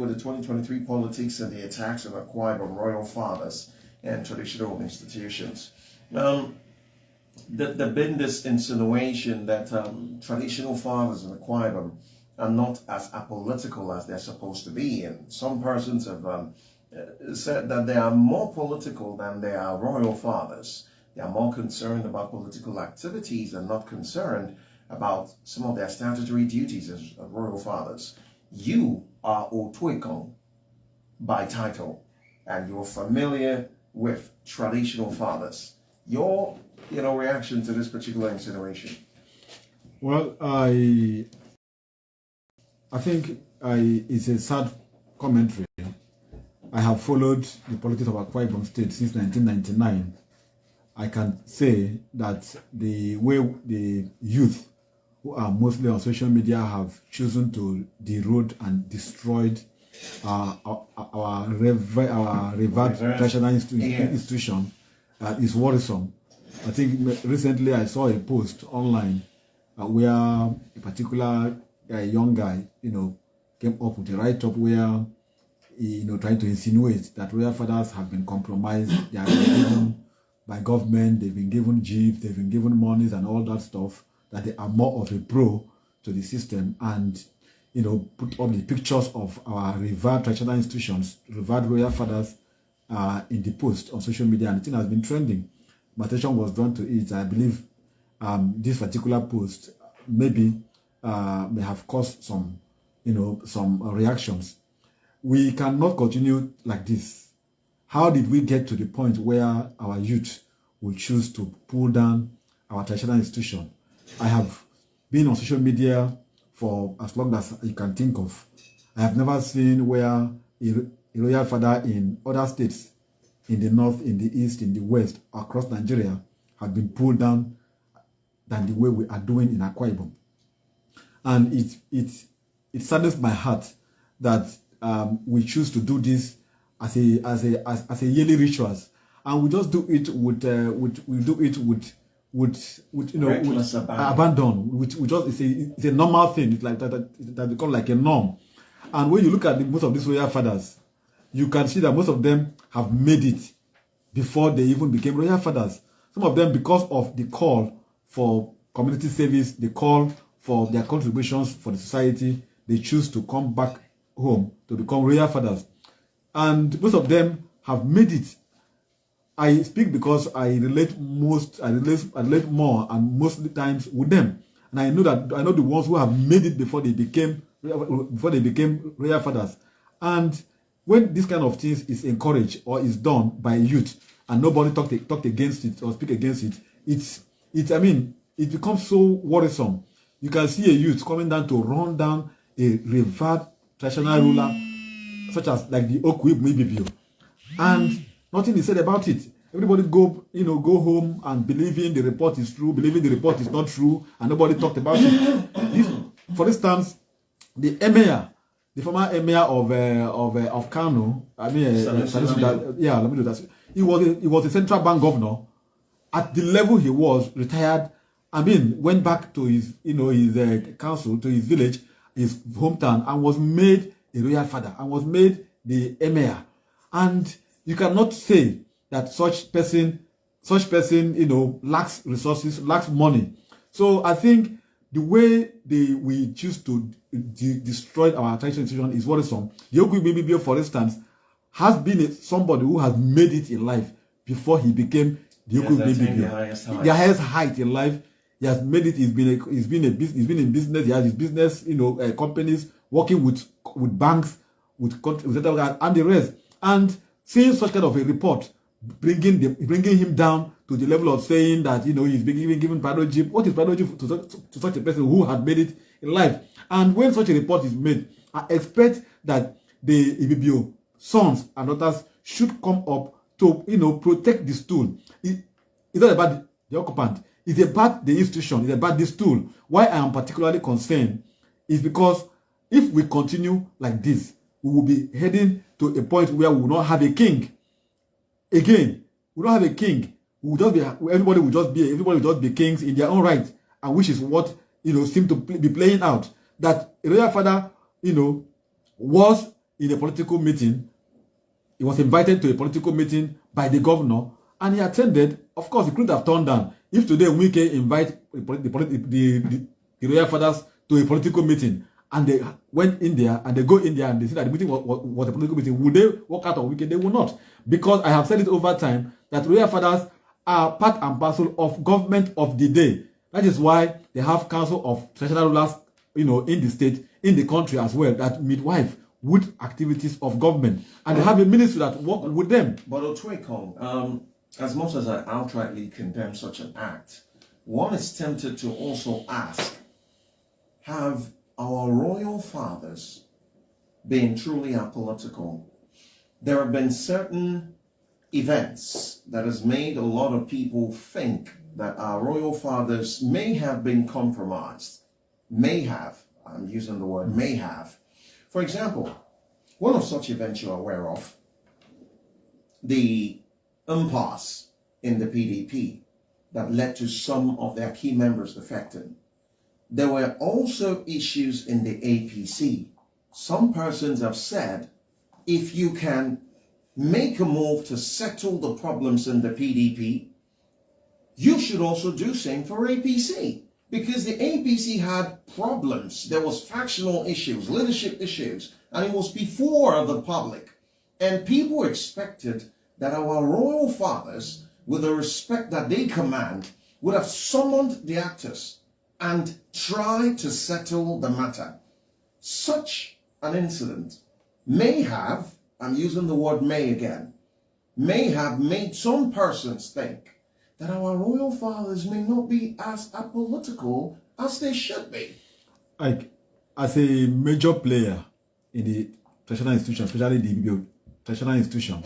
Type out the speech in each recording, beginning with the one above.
With the 2023 politics and the attacks on Akwa Ibom royal fathers and traditional institutions. There's been this insinuation that traditional fathers in Akwa Ibom are not as apolitical as they're supposed to be, and some persons have said that they are more political than they are royal fathers. They are more concerned about political activities and not concerned about some of their statutory duties as royal fathers. You are Otuekong by title, and you're familiar with traditional fathers. Your reaction to this particular insinuation? Well, I think it's a sad commentary. I have followed the politics of Akwa Ibom State since 1999. I can say that the way the youth who are mostly on social media have chosen to derode and destroyed our revered traditional institution is worrisome. I think recently I saw a post online where a particular young guy, came up with a write-up where he, trying to insinuate that royal fathers have been compromised. They have been given by government, they've been given jeeps, they've been given monies and all that stuff, that they are more of a pro to the system, and put up the pictures of our revered traditional institutions, revered royal fathers in the post on social media, and the thing has been trending. My attention was drawn to it. I believe this particular post maybe may have caused some reactions. We cannot continue like this. How did we get to the point where our youth will choose to pull down our traditional institution? I have been on social media for as long as you can think of. I have never seen where a royal father in other states, in the north, in the east, in the west, across Nigeria, have been pulled down than the way we are doing in Akwa Ibom. And it saddens my heart that we choose to do this as a yearly rituals, and we just do it with abandon. It's a normal thing. It's like that become like a norm. And when you look at most of these royal fathers, you can see that most of them have made it before they even became royal fathers. Some of them, because of the call for community service, the call for their contributions for the society, they choose to come back home to become royal fathers. And most of them have made it. I speak because I relate more and most of the times with them. And I know the ones who have made it before they became royal fathers. And when this kind of things is encouraged or is done by youth and nobody talk against it or speak against it, it becomes so worrisome. You can see a youth coming down to run down a revered traditional ruler such as like the Akwa Ibom, and nothing is said about it. Everybody go home and believing the report is true, believing the report is not true, and nobody talked about it. For instance, the emir, the former emir of Kano, he was a central bank governor. At the level he was, retired. Went back to his council, to his village, his hometown, and was made a royal father, and was made the emir. And you cannot say that such person, lacks resources, lacks money. So I think the way we choose to destroy our traditional institution is worrisome. The Akwa Ibom, for instance, has been somebody who has made it in life before he became the Akwa Ibom. The highest height in life. He has made it. He's been in business. He has his business, companies, working with banks, with and the rest. And seeing such kind of a report, bringing him down to the level of saying that he's being given pedagogy. What is pedagogy to such a person who had made it in life? And when such a report is made, I expect that the Ibibio sons and daughters should come up to protect this tool. It's not about the occupant. It's about the institution. It's about this tool. Why I am particularly concerned is because if we continue like this, we will be heading to a point where we will not have a king. Again, we don't have a king. Everybody will just be kings in their own right, and which is what seem to be playing out. That a royal father, was in a political meeting. He was invited to a political meeting by the governor, and he attended. Of course, he couldn't have turned down. If today Wike invite the royal fathers to a political meeting, and they went in there, and they go in there, and they see that the meeting was a political meeting, would they walk out of Wike? They will not. Because I have said it over time, that royal fathers are part and parcel of government of the day. That is why they have council of traditional rulers, in the state, in the country as well, that midwife with activities of government, and they have a ministry that work with them. But Otwekong, as much as I outrightly condemn such an act, one is tempted to also ask, have our royal fathers been truly apolitical? There have been certain events that has made a lot of people think that our royal fathers may have been compromised. May have. I'm using the word may have. For example, one of such events you're aware of, the impasse in the PDP that led to some of their key members defecting. There were also issues in the APC. Some persons have said, if you can make a move to settle the problems in the PDP, you should also do same for APC. Because the APC had problems. There was factional issues, leadership issues, and it was before the public. And people expected that our royal fathers, with the respect that they command, would have summoned the actors and tried to settle the matter. Such an incident may have, I'm using the word may again, may have made some persons think that our royal fathers may not be as apolitical as they should be. Like, as a major player in the traditional institution, especially the traditional institution,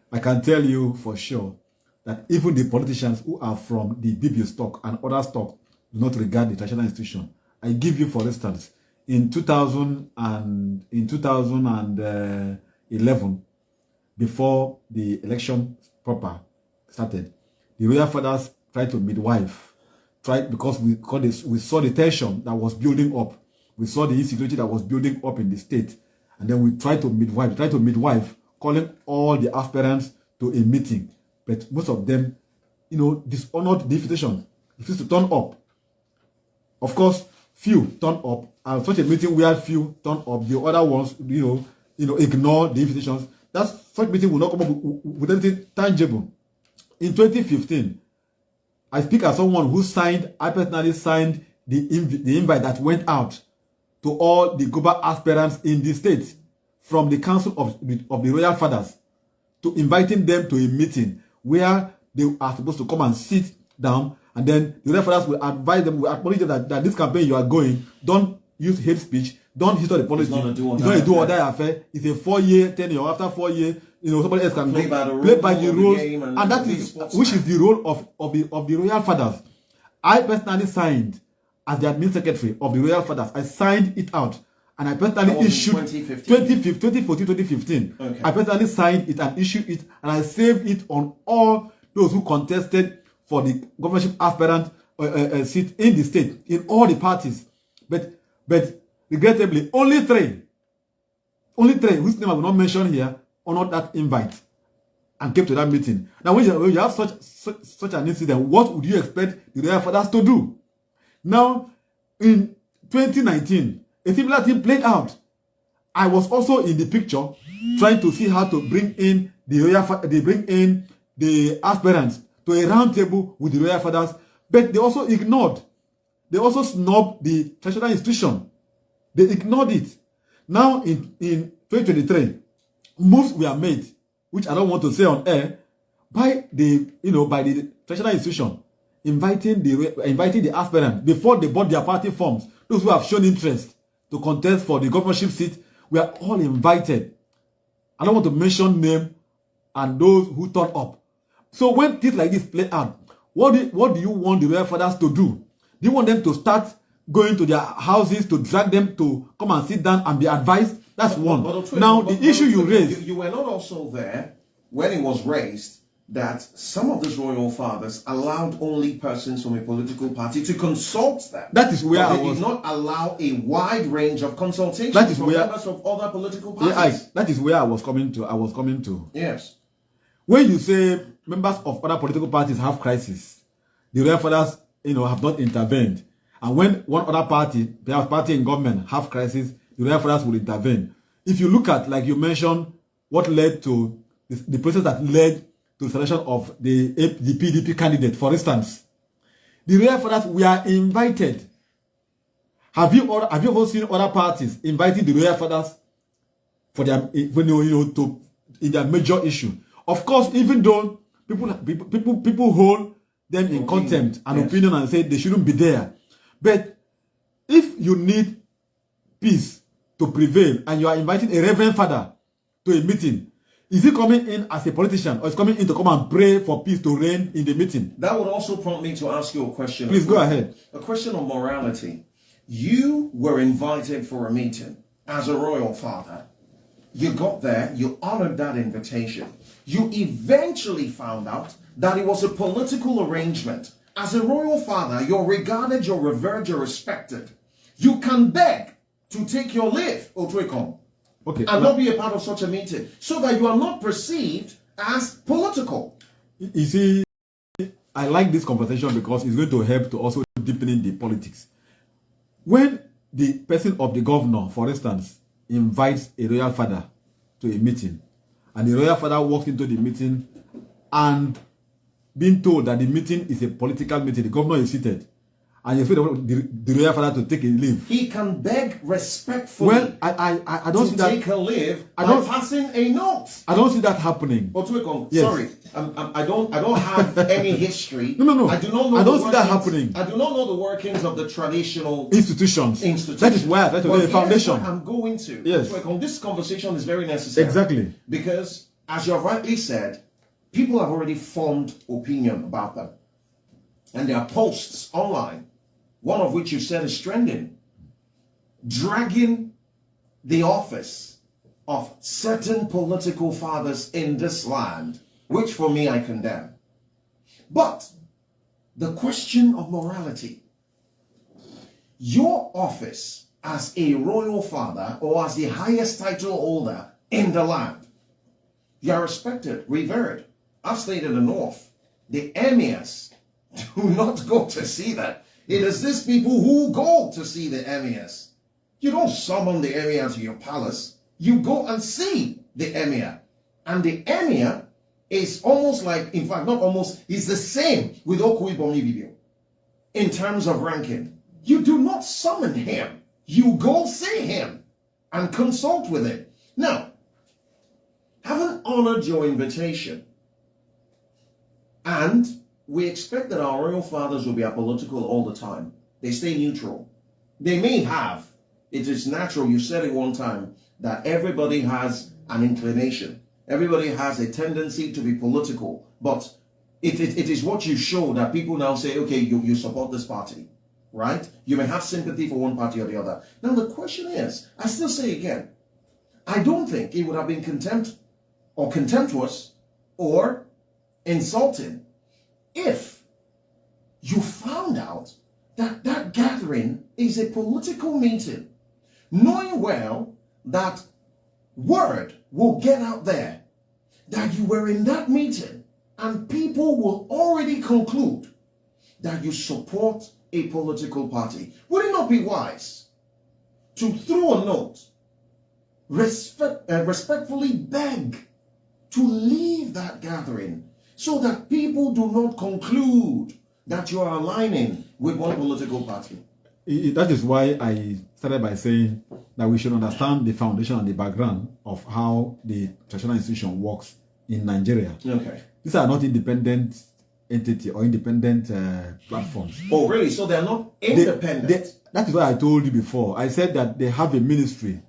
I can tell you for sure that even the politicians who are from the BBO stock and other stock do not regard the traditional institution. I give you, for instance, in 2011, before the election proper started, the royal fathers tried to midwife, because we saw the tension that was building up. We saw the insecurity that was building up in the state. And then we tried to midwife, calling all the aspirants to a meeting. But most of them, dishonored the invitation, refused to turn up. Of course, few turned up. And such a meeting where few turned up, the other ones, ignore the invitations. Such meeting will not come up with anything tangible. In 2015, I speak as someone who I personally signed the invite that went out to all the global aspirants in the state from the Council of the Royal Fathers, to inviting them to a meeting where they are supposed to come and sit down, and then the Royal Fathers will advise them, will acknowledge them that this campaign you are going, don't use hate speech, don't hit all the politics. It's not a do or die affair. It's a 4-year tenure. After 4 years, somebody else can play by the rules, and that is which is the role of the Royal Fathers. I personally signed as the admin secretary of the Royal Fathers. I signed it out, and I personally issued 2015. Okay. I personally signed it and issued it, and I saved it on all those who contested for the governorship aspirant seat in the state, in all the parties. But regrettably, only three, whose name I will not mention here, honored that invite and came to that meeting. Now, when you have such an incident, what would you expect the Royal Fathers to do? Now, in 2019, a similar thing played out. I was also in the picture, trying to see how to bring in the aspirants to a round table with the Royal Fathers, but they also ignored. They also snubbed the traditional institution. They ignored it. Now, in 2023, moves were made, which I don't want to say on air, by the traditional institution, inviting the aspirants before they bought their party forms. Those who have shown interest to contest for the governorship seat were all invited. I don't want to mention name and those who turned up. So when things like this play out, what do you want the Royal Fathers to do? Do you want them to start going to their houses to drag them to come and sit down and be advised? That's one. Now, the issue you raised... You were not also there when it was raised that some of these royal fathers allowed only persons from a political party to consult them. That is where but they did not allow a wide range of consultations from members of other political parties. Yeah, that is where I was coming to. Yes. When you say members of other political parties have crisis, the royal fathers, have not intervened. And when one other party, perhaps party in government, have crisis, the royal fathers will intervene. If you look at, like you mentioned, what led to the process that led to the selection of the PDP candidate, for instance, the royal fathers were invited. Have you ever seen other parties inviting the royal fathers for their, in their major issue? Of course, even though people hold them in contempt and opinion and say they shouldn't be there, but if you need peace to prevail and you are inviting a reverend father to a meeting, is he coming in as a politician or is coming in to come and pray for peace to reign in the meeting? That would also prompt me to ask you a question. Please go ahead. A question of morality. You were invited for a meeting as a royal father. You got there, you honored that invitation. You eventually found out that it was a political arrangement. As a royal father, you're regarded, you're revered, you're respected. You can beg to take your leave, Otwekom. Okay, and not be a part of such a meeting, so that you are not perceived as political. You see, I like this conversation because it's going to help to also deepen the politics. When the person of the governor, for instance, invites a royal father to a meeting, and the royal father walks into the meeting and being told that the meeting is a political meeting, the governor is seated, and you expect the royal father to take a leave. He can beg respectfully. Well, I don't see that. Take a leave by passing a note. I don't see that happening. Yes. Sorry, I don't have any history. No. I do not know. I don't see that happening. I do not know the workings of the traditional institutions. That is why I try to lay a foundation. I'm going to. Yes. This conversation is very necessary. Exactly. Because, as you have rightly said, people have already formed opinion about them, and there are posts online. One of which you said is trending, dragging the office of certain political fathers in this land, which for me I condemn. But the question of morality, your office as a royal father or as the highest title holder in the land, you are respected, revered. I've stayed in the north. The emirs do not go to see that. It is these people who go to see the emirs. You don't summon the emir to your palace. You go and see the emir. And the emir is almost like, in fact, not almost, he's the same with Akwa Ibom in terms of ranking. You do not summon him. You go see him and consult with him. Now, having honored your invitation, and we expect that our royal fathers will be apolitical all the time. They stay neutral. They may have. It is natural. You said it one time that everybody has an inclination. Everybody has a tendency to be political. But it is what you show that people now say, okay, you support this party, right? You may have sympathy for one party or the other. Now the question is, I still say again, I don't think it would have been contempt or contemptuous or insulting if you found out that that gathering is a political meeting, knowing well that word will get out there that you were in that meeting and people will already conclude that you support a political party. Would it not be wise to, through a note, respectfully beg to leave that gathering, so that people do not conclude that you are aligning with one political party? That is why I started by saying that we should understand the foundation and the background of how the traditional institution works in Nigeria. Okay. These are not independent entity or independent platforms. Oh, really? So they're not independent? That is what I told you before. I said that they have a ministry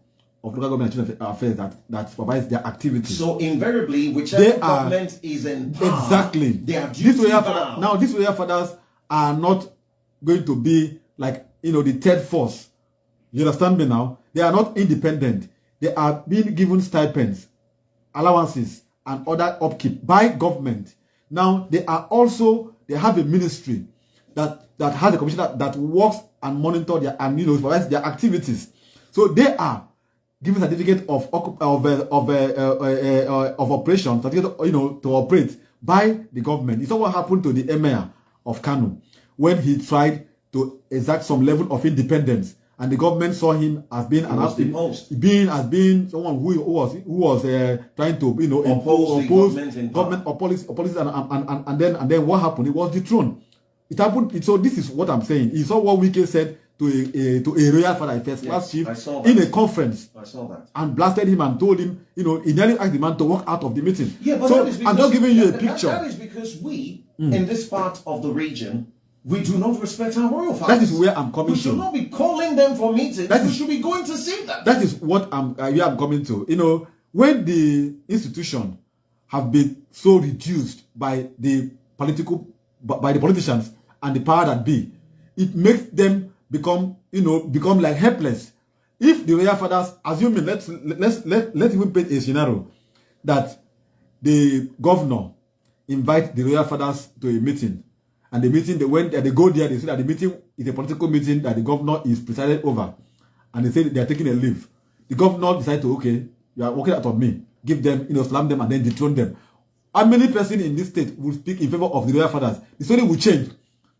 of local government affairs that provides their activities. So invariably, whichever government is in power, exactly, they are duty bound. Now, these royal fathers are not going to be like the third force. You understand me now? They are not independent. They are being given stipends, allowances, and other upkeep by government. Now they have a ministry that has a commission that works and monitor their and supervise their activities. So they are given certificate of operation, certificate to operate by the government. It's not what happened to the emir of Kano when he tried to exact some level of independence, and the government saw him as being someone who was trying to oppose government or policies, and then what happened? He was dethroned. It happened. So this is what I'm saying. It's not what Wike said to a royal father, first class chief, in a conference. I saw that. And blasted him and told him, he nearly asked the man to walk out of the meeting. Yeah, but so I'm just giving you a picture. That is because we, in this part of the region, we do not respect our royal fathers. That is where I'm coming to. We should not be calling them for meetings. We should be going to see them. That is what where I'm coming to. When the institution have been so reduced by the politicians and the power that be, it makes them become like helpless. If the royal fathers, assuming let's even paint a scenario that the governor invite the royal fathers to a meeting, and the meeting they go there, they say that the meeting is a political meeting that the governor is presided over, and they say they are taking a leave. The governor decides to, okay, you are working out of me, give them, slam them and then dethrone them. How many persons in this state will speak in favor of the royal fathers? The story will change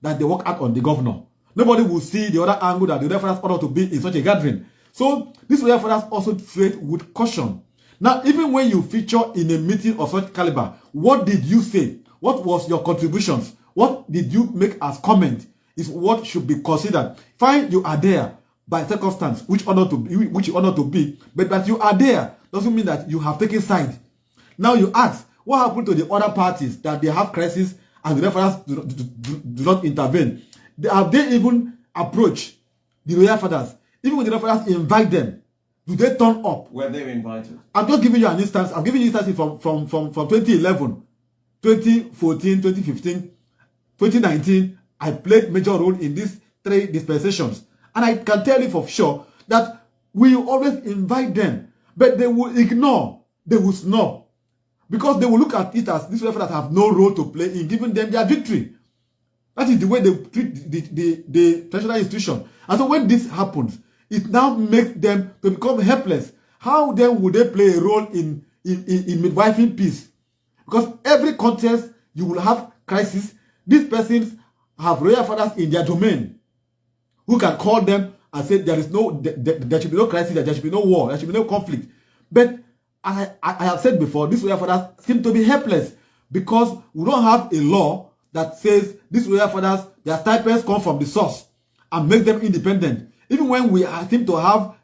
that they work out on the governor. Nobody will see the other angle that the royal fathers ought to be in such a gathering. So these royal fathers also trade with caution. Now, even when you feature in a meeting of such caliber, what did you say? What was your contributions? What did you make as comment is what should be considered. Fine, you are there by circumstance, which you honor to be, but that you are there doesn't mean that you have taken side. Now you ask, what happened to the other parties that they have crisis and the reference do not intervene? Have they even approached the royal fathers? Even when the royal fathers invite them, do they turn up? Were they invited? I'm just giving you an instance. I'm giving you instances from 2011, 2014, 2015, 2019. I played major role in these 3 dispensations. And I can tell you for sure that we always invite them, but they will ignore, they will snub, because they will look at it as these referees have no role to play in giving them their victory. That is the way they treat the traditional institution. And so when this happens, it now makes them to become helpless. How then would they play a role in midwifing peace? Because every contest, you will have crisis. These persons have royal fathers in their domain who can call them and say there should be no crisis, there should be no war, there should be no conflict. But I have said before, these royal fathers seem to be helpless because we don't have a law that says these royal fathers, their stipends come from the source and make them independent. Even when we seem to have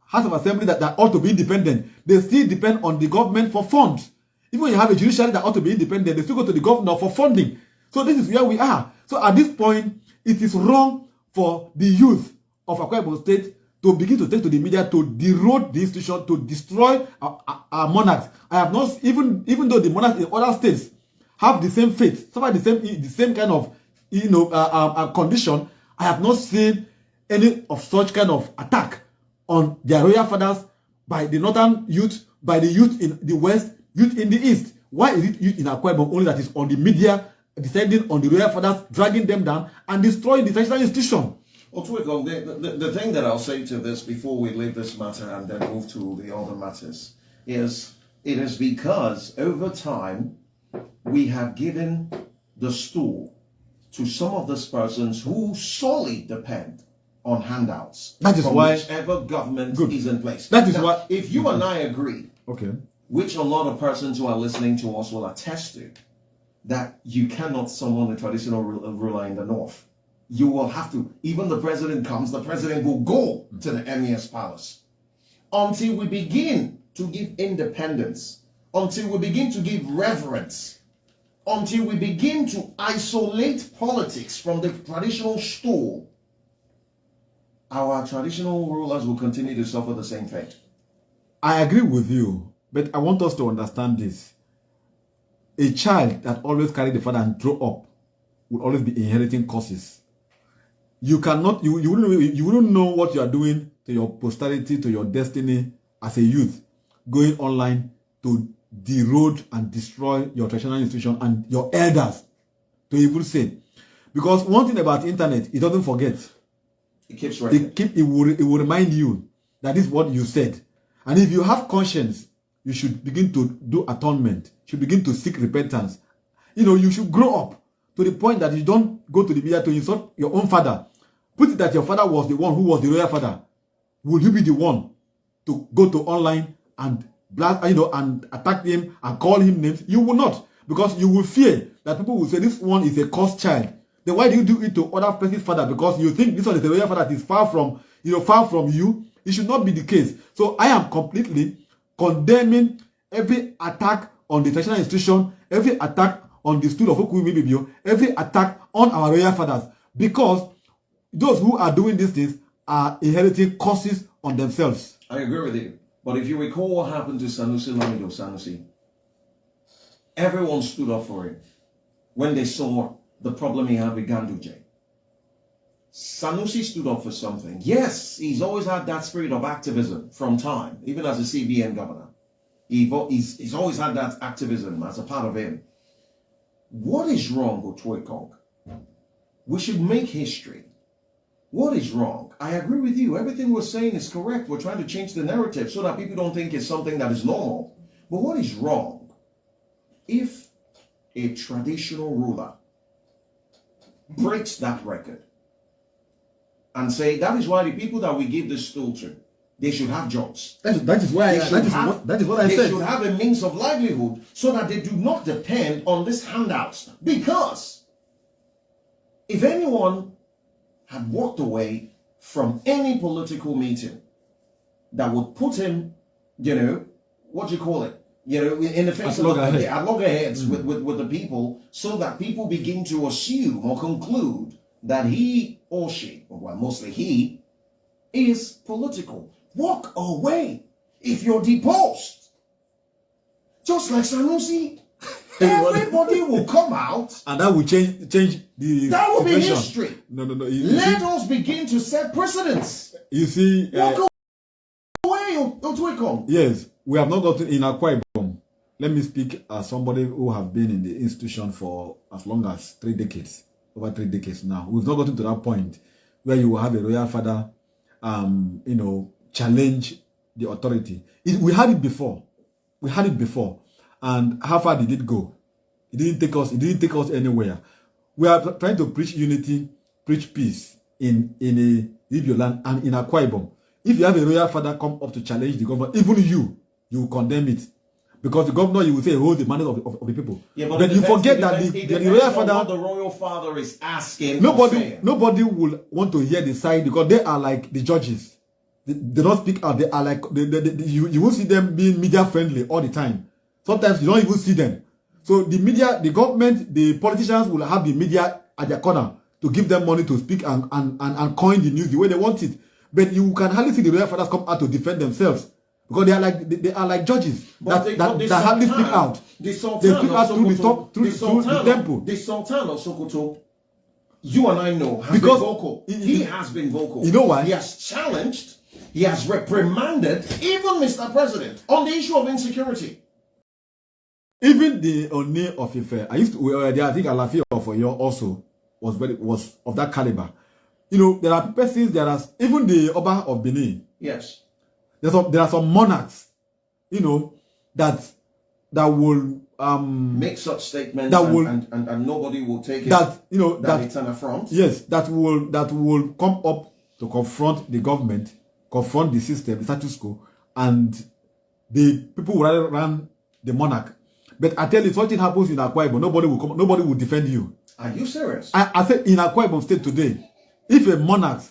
House of Assembly that ought to be independent, they still depend on the government for funds. Even when you have a judiciary that ought to be independent, they still go to the governor for funding. So this is where we are. So at this point, it is wrong for the youth of Akwa Ibom State to begin to take to the media to derode the institution, to destroy our monarchs. I have not, even though the monarchs in other states have the same fate, the same kind of condition, I have not seen any of such kind of attack on their royal fathers by the northern youth, by the youth in the west, youth in the east. Why is it youth in Akwa Ibom only that is on the media, descending on the royal fathers, dragging them down and destroying the traditional institution? The thing that I'll say to this before we leave this matter and then move to the other matters is it is because over time we have given the stool to some of these persons who solely depend on handouts. That is from why whichever government is in place. That is now, why if you and I agree, okay, which a lot of persons who are listening to us will attest to, that you cannot summon a traditional ruler in the north. You will have to, even the president comes, the president will go to the emir's palace. Until we begin to give independence, until we begin to give reverence, until we begin to isolate politics from the traditional stool, our traditional rulers will continue to suffer the same fate. I agree with you, but I want us to understand this. A child that always carried the father and grow up will always be inheriting curses. You cannot, you wouldn't know what you are doing to your posterity, to your destiny as a youth, going online to derode and destroy your traditional institution and your elders, to even say. Because one thing about internet, it doesn't forget. It keeps record. It will remind you that this is what you said. And if you have conscience, you should begin to do atonement. You should begin to seek repentance. You should grow up to the point that you don't go to the media to insult your own father. Put it that your father was the one who was the royal father. Will you be the one to go to online and blast, and attack him and call him names? You will not, because you will fear that people will say this one is a cursed child. Then why do you do it to other person's father? Because you think this one is a royal father that is far from you. It should not be the case. So I am completely condemning every attack on the traditional institution, every attack on the stool of Okuwibibio, every attack on our royal fathers, because those who are doing these things are inheriting curses on themselves. I agree with you. But if you recall what happened to Sanusi Lamido Sanusi, everyone stood up for him when they saw the problem he had with Ganduje. Sanusi stood up for something. Yes, he's always had that spirit of activism from time, even as a CBN governor. He's always had that activism as a part of him. What is wrong with Otuekong? We should make history. What is wrong? I agree with you. Everything we're saying is correct. We're trying to change the narrative so that people don't think it's something that is normal. But what is wrong if a traditional ruler breaks that record and say that is why the people that we give this stool to, they should have jobs. That is what I said. They should have a means of livelihood so that they do not depend on these handouts. Because if anyone had walked away from any political meeting that would put him, what do you call it? In the face of at loggerheads with the people, so that people begin to assume or conclude that he or she, well, mostly he, is political. Walk away if you're deposed. Just like Sanusi, everybody will come out. And that will change the That will situation. be history. No. Let us begin to set precedents. You see, Walk away, Otuekong. yes, we have not gotten in Akwa Ibom. Let me speak as somebody who have been in the institution for as long as 3 decades, over 3 decades now. We've not gotten to that point where you will have a royal father, challenge the authority. We had it before. And how far did it go? It didn't take us anywhere. We are trying to preach unity, preach peace in a Igbo land and in Akwa Ibom. If you have a royal father come up to challenge the government, even you will condemn it. Because the governor, you will say, hold the mandate of the people. Yeah, but you forget that the royal father, what the royal father is asking. Nobody will want to hear the side, because they are like the judges. They don't speak out. They are like you won't see them being media friendly all the time. Sometimes you don't even see them. So the media, the government, the politicians will have the media at their corner to give them money to speak and coin the news the way they want it. But you can hardly see the royal fathers come out to defend themselves, because they are like judges that hardly speak out. They speak out through the temple. The Sultan of Sokoto, you and I know, has been vocal. He has been vocal. You know why? He has challenged, he has reprimanded even Mr. President on the issue of insecurity. Even the Oni of Ife, I think Alafi of Oyo also was of that caliber. There are persons, even the Oba of Benin. Yes. There are some monarchs, that will make such statements and nobody will take it. That it's an affront. Yes, that will come up to confront the government, confront the system, the status quo, and the people will rather run the monarch. But I tell you, something happens in Akwa Ibom, nobody will defend you. Are you serious? I said in Akwa Ibom state today, if a monarch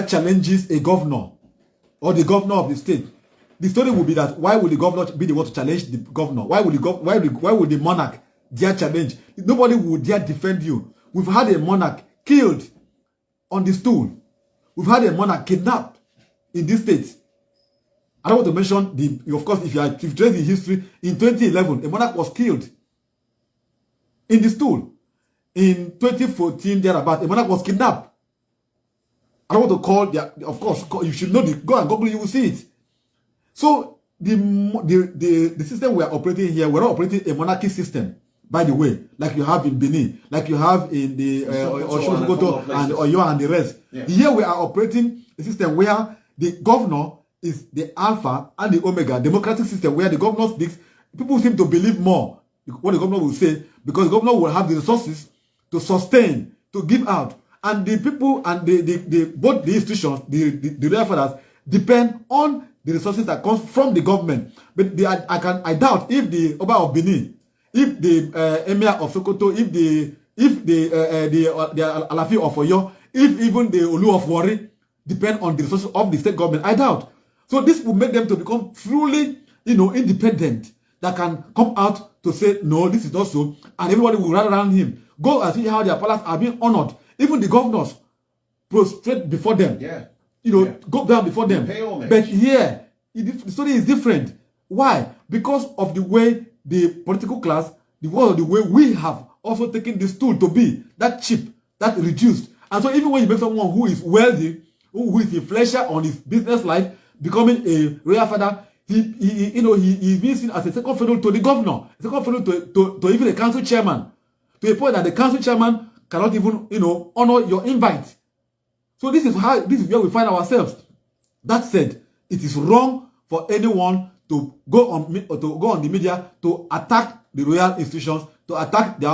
challenges a governor or the governor of the state, the story will be that why would the governor be the one to challenge the governor? Why would the monarch dare challenge? Nobody would dare defend you. We've had a monarch killed on the stool. We've had a monarch kidnapped in this state. I don't want to mention of course, if you trace the history, in 2011, a monarch was killed in the stool. In 2014, thereabout, a monarch was kidnapped. I don't want to call of course, you should know go and Google, you will see it. So the system we are operating here, we're not operating a monarchy system, by the way, like you have in Benin, like you have in the Oshogoto and Oyo and the rest. Yeah. Here we are operating a system where the governor is the alpha and the omega, democratic system where the governor speaks. People seem to believe more what the governor will say because the governor will have the resources to sustain, to give out. And the people and both the institutions, the real fathers, depend on the resources that comes from the government. But I doubt if the Oba of Benin, if the Emir of Sokoto, if the Alafi of Oyo, if even the Olu of Warri depend on the resources of the state government, I doubt. So this will make them to become truly, independent, that can come out to say, no, this is not so, and everybody will run around him. Go and see how their palace are being honored. Even the governors prostrate before them. Yeah. Go down before them. But here, the story is different. Why? Because of the way the political class, the way we have also taken this tool to be that cheap, that reduced. And so even when you make someone who is wealthy, who is a flasher on his business life, becoming a royal father, he is being seen as a second fiddle to the governor, a second fiddle to even a council chairman, to a point that the council chairman cannot even, honor your invite. So this is where we find ourselves. That said, it is wrong for anyone to go on the media to attack the royal institutions, to attack the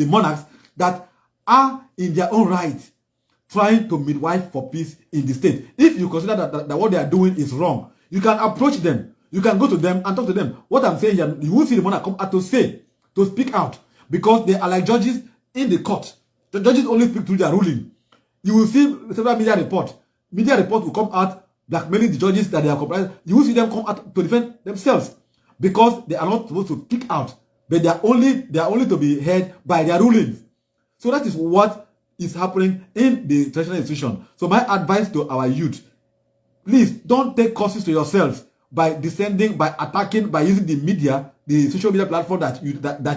monarchs that are in their own right trying to midwife for peace in the state. If you consider that what they are doing is wrong, you can approach them. You can go to them and talk to them. What I'm saying here, you will see the monarch come out to speak out, because they are like judges in the court. The judges only speak through their ruling. You will see several media reports. Media reports will come out blackmailing the judges that they are compliant. You will see them come out to defend themselves because they are not supposed to speak out, but they are only to be heard by their rulings. So that is what is happening in the traditional institution. So my advice to our youth: please don't take courses to yourselves by descending, by attacking, by using the media, the social media platform that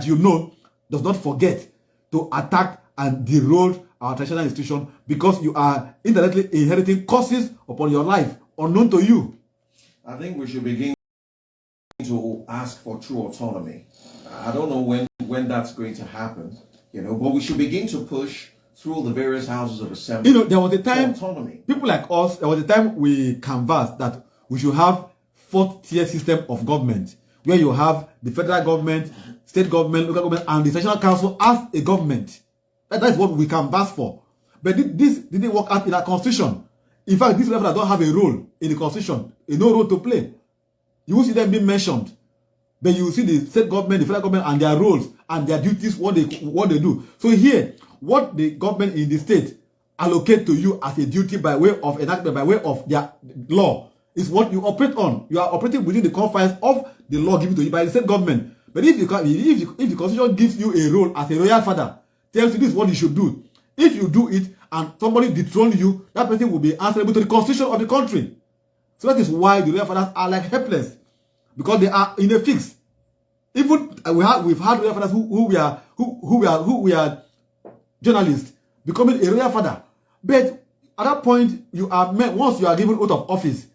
you know. Does not forget to attack and derode our traditional institution, because you are indirectly inheriting curses upon your life unknown to you. I think we should begin to ask for true autonomy. I don't know when that's going to happen, but we should begin to push through the various houses of assembly. There was a time, people like us, there was a time we canvassed that we should have fourth-tier system of government, where you have the federal government, state government, local government, and the national council as a government. That is what we canvassed for. But this didn't work out in our constitution. In fact, these referendums don't have a role in the constitution, no role to play. You will see them being mentioned, but you will see the state government, the federal government, and their roles and their duties, what they do. So here, what the government in the state allocate to you as a duty by way of enactment, by way of their law, is what you operate on. You are operating within the confines of the law given to you by the state government. But if the constitution gives you a role as a royal father, tells you this is what you should do, if you do it and somebody dethrones you, that person will be answerable to the constitution of the country. So that is why the royal fathers are like helpless, because they are in a fix. Even we've had royal fathers who were journalists becoming a royal father. But at that point, once you are given oath of office,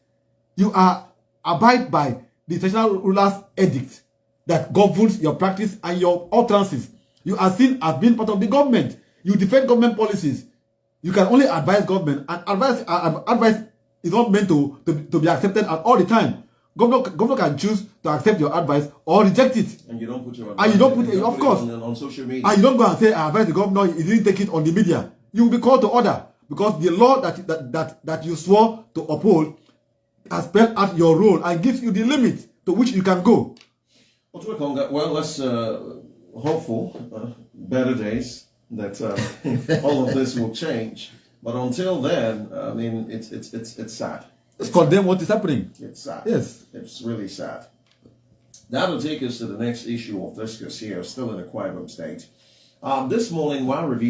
you are abide by the traditional ruler's edict that governs your practice and your utterances. You are seen as being part of the government. You defend government policies. You can only advise government, and advice is not meant to be accepted at all the time. Governor can choose to accept your advice or reject it. And you don't put your advice. And you don't put it, of course, on social media. And you don't go and say, I advise the governor, he didn't take it on the media. You will be called to order, because the law that you swore to uphold has spelled out your role and gives you the limit to which you can go. Well, let's hope for better days that all of this will change. But until then, I mean, it's sad. Let's condemn what is happening. It's sad. Yes. It's really sad. That will take us to the next issue of discuss here, still in the Akwa Ibom state. This morning, while reviewing